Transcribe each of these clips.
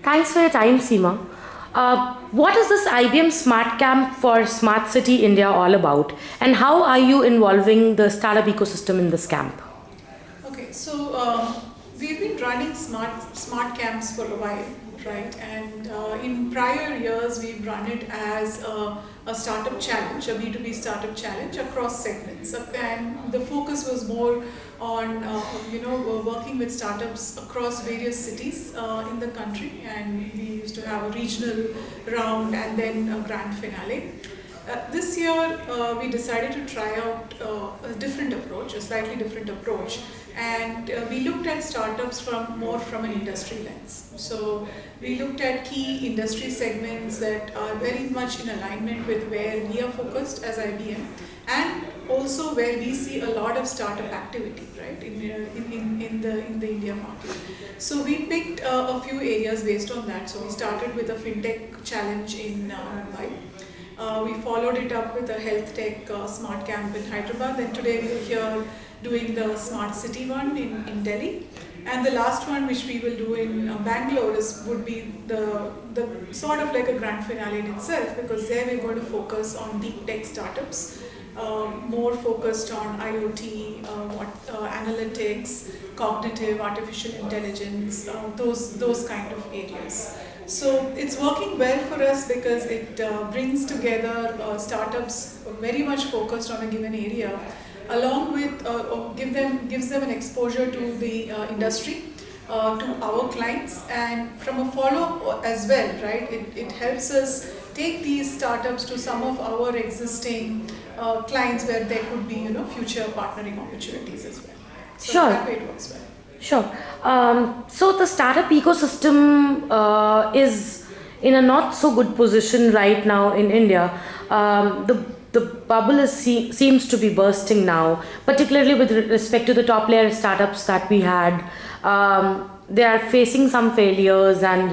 Thanks for your time, Seema. What is this IBM Smart Camp for Smart City India all about? And how are you involving the startup ecosystem in this camp? Okay, so we've been running smart camps for a while, right? And in prior years, we've run it as a startup challenge, a B2B startup challenge across segments. And the focus was more on working with startups across various cities in the country. And we used to have a regional round and then a grand finale. This year, we decided to try out a different approach, a slightly different approach, and we looked at startups from an industry lens. So we looked at key industry segments that are very much in alignment with where we are focused as IBM, and also where we see a lot of startup activity, right, in the India market. So we picked a few areas based on that. So we started with a fintech challenge in Mumbai. We followed it up with a health tech smart camp in Hyderabad, and today we are here doing the smart city one in Delhi. And the last one, which we will do in Bangalore, would be the sort of like a grand finale in itself, because there we're going to focus on deep tech startups, more focused on IoT, analytics, cognitive, artificial intelligence, those kind of areas. So it's working well for us because it brings together startups very much focused on a given area, along with gives them an exposure to the industry, to our clients, and from a follow-up as well, right? It helps us take these startups to some of our existing clients where there could be future partnering opportunities as well. So Sure. that way it works well. Sure. So the startup ecosystem is in a not so good position right now in India. The bubble seems to be bursting now, particularly with respect to the top layer startups that we had. They are facing some failures, and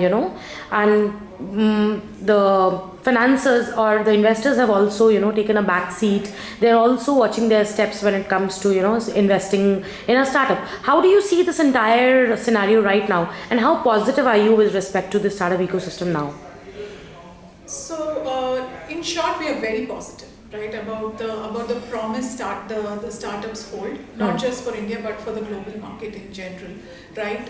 the financiers or the investors have also taken a back seat. They're also watching their steps when it comes to investing in a startup. How do you see this entire scenario right now, and how positive are you with respect to the startup ecosystem now? So, in short, we are very positive, right, about the promise the startups hold, not just for India but for the global market in general, right?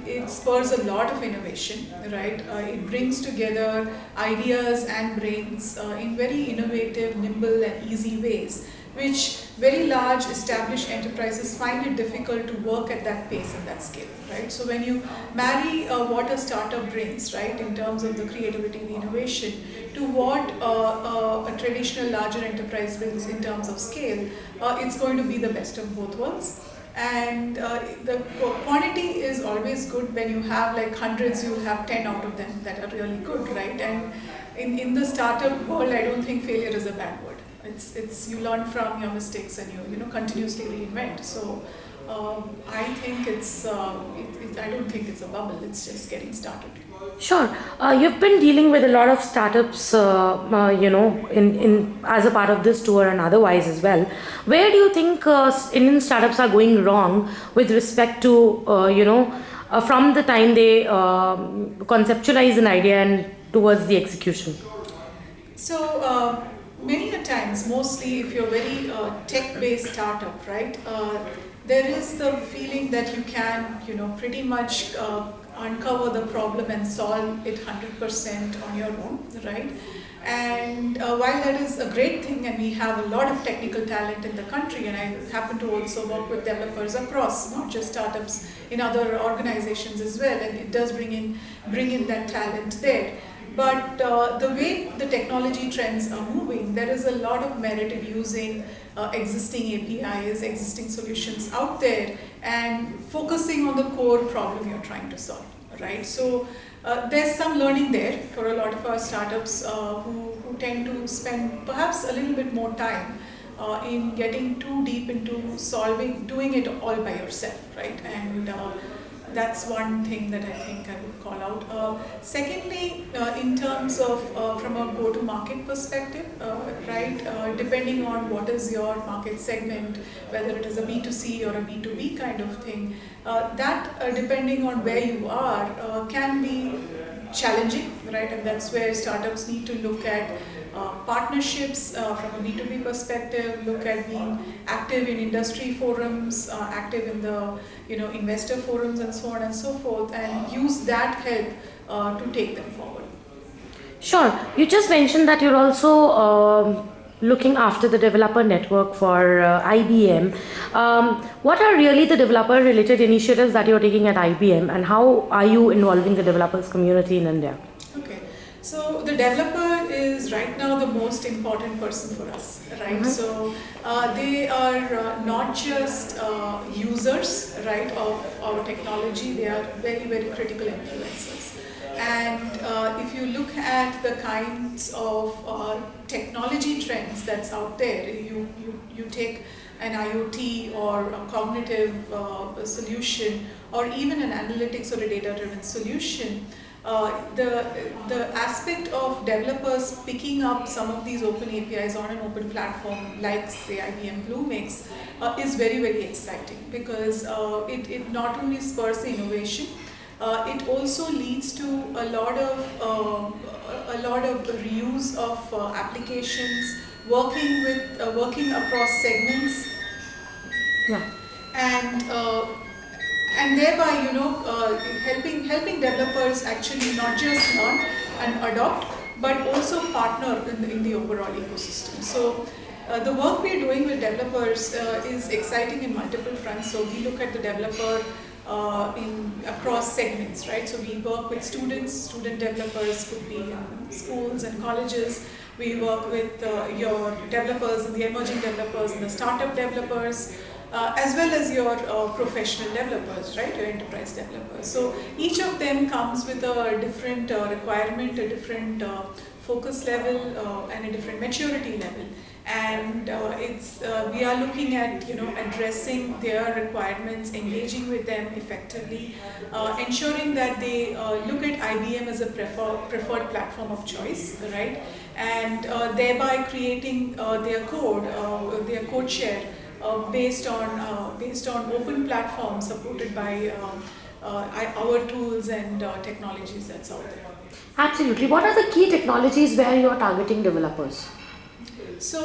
It spurs a lot of innovation, right? It brings together ideas and brains in very innovative, nimble, and easy ways, which very large established enterprises find it difficult to work at that pace and that scale, right? So when you marry what a startup brings, right, in terms of the creativity, the innovation, to what a traditional larger enterprise brings in terms of scale, it's going to be the best of both worlds. And the quantity is always good. When you have like hundreds, you'll have 10 out of them that are really good, right? And in the startup world, I don't think failure is a bad word. It's you learn from your mistakes and you continuously reinvent. So I think I don't think it's a bubble. It's just getting started. Sure. You've been dealing with a lot of startups, in as a part of this tour and otherwise as well. Where do you think Indian startups are going wrong with respect to, from the time they conceptualize an idea and towards the execution? So many a times, mostly if you're very tech-based startup, right? There is the feeling that you can, pretty much uncover the problem and solve it 100% on your own, right? And while that is a great thing, and we have a lot of technical talent in the country, and I happen to also work with developers across, not just startups, in other organizations as well, and it does bring in that talent there. But the way the technology trends are moving, there is a lot of merit in using existing APIs, existing solutions out there, and focusing on the core problem you're trying to solve, right? So there's some learning there for a lot of our startups who tend to spend perhaps a little bit more time in getting too deep into doing it all by yourself, right? And that's one thing that I think I would call out. Secondly, in terms of from a go-to-market perspective, right, depending on what is your market segment, whether it is a B2C or a B2B kind of thing, that depending on where you are can be challenging, right? And that's where startups need to look at partnerships from a B2B perspective, look at being active in industry forums, active in the investor forums and so on and so forth, and use that help to take them forward. Sure. You just mentioned that you're also looking after the developer network for IBM. What are really the developer related initiatives that you're taking at IBM, and how are you involving the developers community in India? Okay, so the developer is right now the most important person for us, right? So they are not just users, right, of our technology. They are very, very critical influencers. And if you look at the kinds of technology trends that's out there, you take an IoT or a cognitive solution, or even an analytics or a data-driven solution, the aspect of developers picking up some of these open APIs on an open platform like say IBM Bluemix is very, very exciting, because it not only spurs the innovation, it also leads to a lot of reuse of applications, working across segments, Yeah. and thereby helping developers actually not just learn and adopt, but also partner in the overall ecosystem. So the work we are doing with developers is exciting in multiple fronts. So we look at the developer across segments, right? So we work with student developers, could be in schools and colleges. We work with your developers and the emerging developers and the startup developers, as well as your professional developers, right? Your enterprise developers. So each of them comes with a different requirement, a different focus level, and a different maturity level. And we are looking at addressing their requirements, engaging with them effectively, ensuring that they look at IBM as a preferred platform of choice, right? And thereby creating their code share based on open platforms supported by our tools and technologies that's out there. Absolutely. What are the key technologies where you are targeting developers? So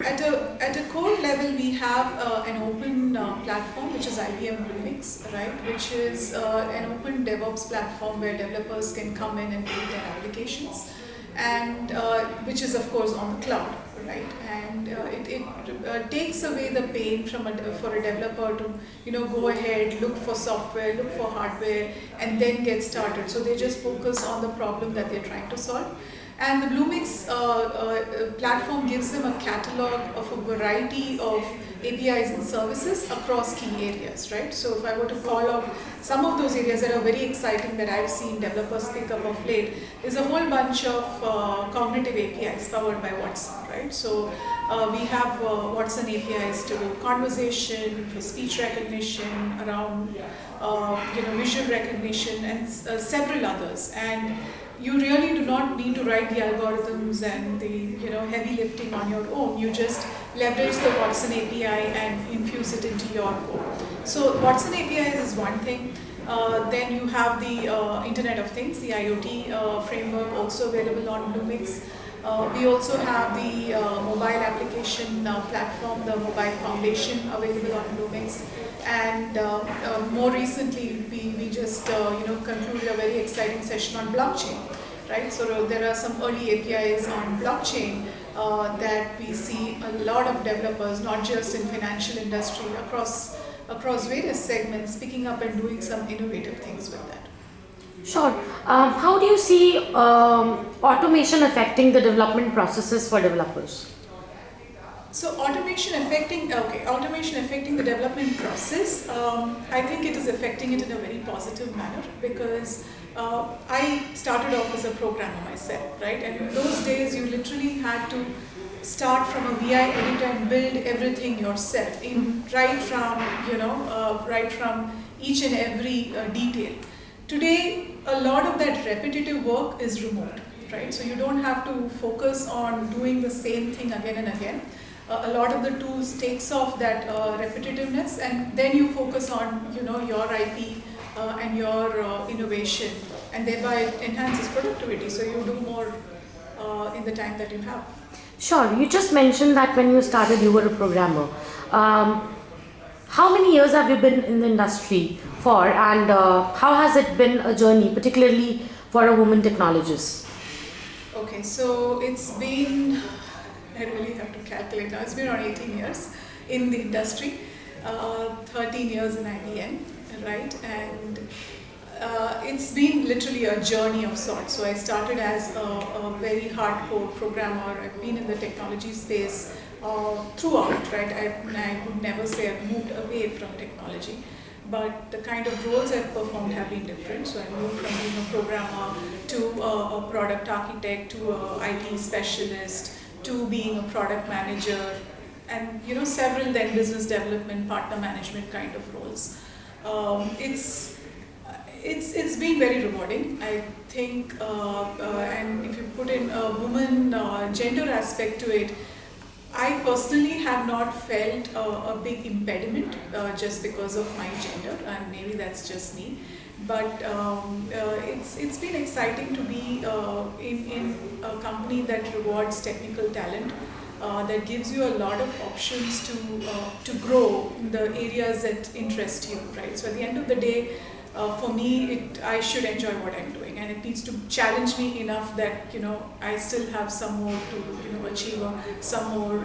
at a core level, we have an open platform, which is IBM Bluemix, right? Which is an open DevOps platform where developers can come in and build their applications, and which is of course on the cloud, right? And it takes away the pain for a developer to go ahead, look for software, look for hardware, and then get started. So they just focus on the problem that they're trying to solve. And the Bluemix platform gives them a catalog of a variety of APIs and services across key areas, right? So if I were to call out some of those areas that are very exciting that I've seen developers pick up of late, is a whole bunch of cognitive APIs powered by Watson, right? So we have Watson APIs to do conversation, for speech recognition, around visual recognition, and several others. And you really do not need to write the algorithms and the heavy lifting on your own. You just leverage the Watson API and infuse it into your code. So Watson APIs is one thing. Then you have the Internet of Things, the IoT framework, also available on Bluemix. We also have the mobile application platform, the Mobile Foundation, available on Bluemix. And more recently, we just concluded a very exciting session on blockchain, right? So there are some early APIs on blockchain that we see a lot of developers, not just in financial industry, across various segments, picking up and doing some innovative things with that. Sure. How do you see automation affecting the development processes for developers? So automation affecting the development process. I think it is affecting it in a very positive manner, because I started off as a programmer myself, right? And in those days, you literally had to start from a VI editor and build everything yourself, right from each and every detail. Today, a lot of that repetitive work is removed, right? So you don't have to focus on doing the same thing again and again. A lot of the tools takes off that repetitiveness, and then you focus on your IP and your innovation and thereby it enhances productivity. So you do more in the time that you have. Sure. You just mentioned that when you started, you were a programmer. How many years have you been in the industry for, and how has it been a journey, particularly for a woman technologist? Okay, so it's been, I really have to calculate now, it's been around 18 years in the industry, 13 years in IBM, right? And it's been literally a journey of sorts. So I started as a very hardcore programmer. I've been in the technology space throughout, right? I would never say I've moved away from technology, but the kind of roles I've performed have been different. So I moved from being a programmer to a product architect to a IT specialist to being a product manager, and several then business development, partner management kind of roles. It's been very rewarding, I think, and if you put in a woman gender aspect to it, I personally have not felt a big impediment just because of my gender, and maybe that's just me. But it's been exciting to be in a company that rewards technical talent, that gives you a lot of options to grow in the areas that interest you, right? So at the end of the day, for me, I should enjoy what I'm doing, and it needs to challenge me enough that I still have some more to achieve, or some more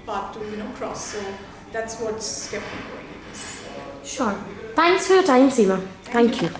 path to cross. So that's what's kept me going, I guess. Sure. Thanks for your time, Seema. Thank you.